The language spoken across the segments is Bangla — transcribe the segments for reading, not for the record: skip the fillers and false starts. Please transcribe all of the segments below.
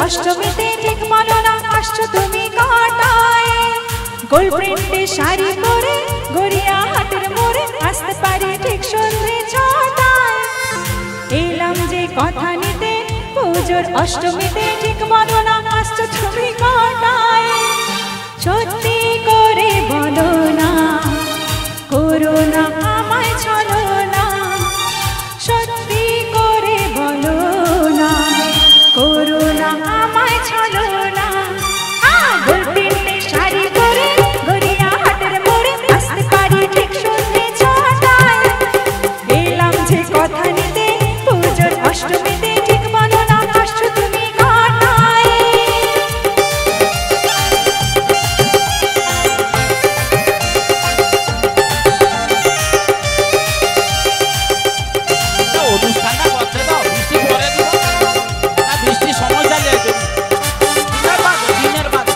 অষ্টমীতে ঠিক বলো না আসছো তুমি কাটায় গোল প্রিন্টে শাড়ি পরে গড়িয়া হাটের মোড়ে আসতে পারি ঠিক সন্ধ্যে ছটায় এলাম যে কথা নিতে পুজোর অষ্টমীতে ঠিক বলো না আসছো তুমি কাটায় সত্যি করে বলো না করো না আমায় ছলো না সত্যি করে বলো না করো না আমায় ছলো না গোল প্রিন্টে শাড়ি পরে গড়িয়া হাটের মোড়ে আসতে পারি ঠিক সন্ধ্যে ছটায় এলাম যে কথা নিতে পুজোর অষ্টমীতে ঠিক বলো না আসছো তুমি কাটায় অনুষ্ঠানটা করতে দাও বৃষ্টি পরে দিব না বৃষ্টি সমস্যা যায় দিনের বাদ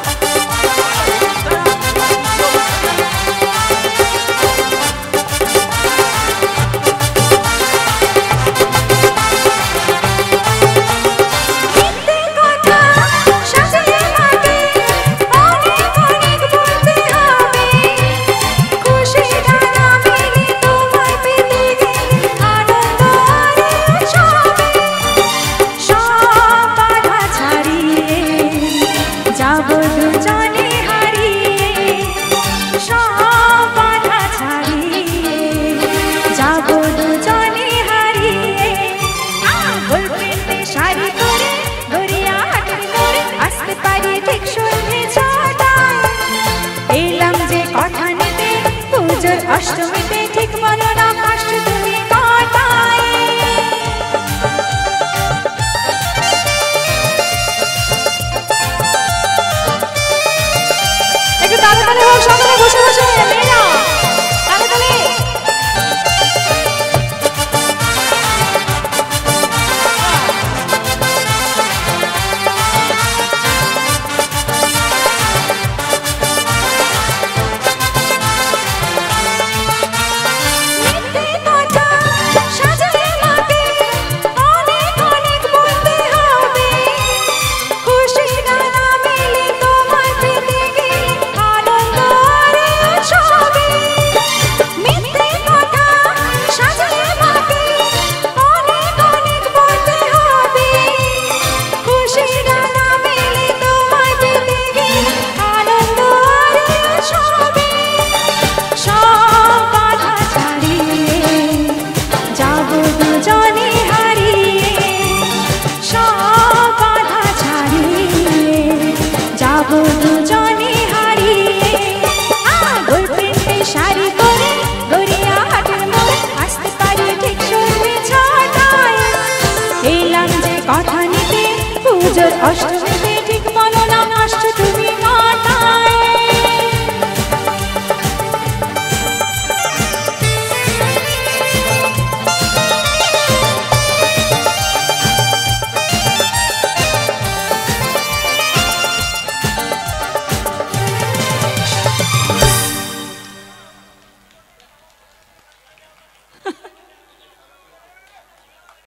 অষ্টমীতে ঠিক বলো না আসছো তুমি কাটায় একটু তাড়াতাড়ি হোক সকলে বসে বসে মেয়েরা তাড়াতাড়ি অষ্টমী